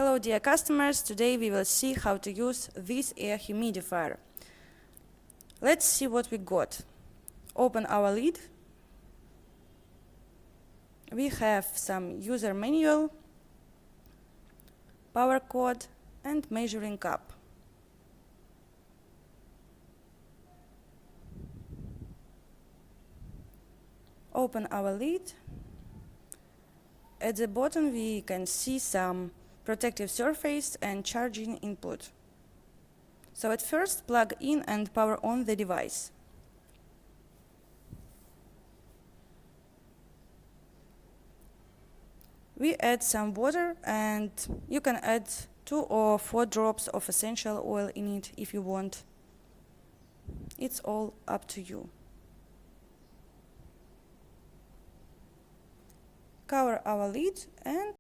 Hello dear customers, today we will see how to use this air humidifier. Let's see what we got. Open our lid. We have some user manual, power cord and measuring cup. Open our lid. At the bottom we can see some protective surface and charging input. So at first plug in and power on the device. We add some water and you can add 2 or 4 drops of essential oil in it if you want. It's all up to you. Cover our lid and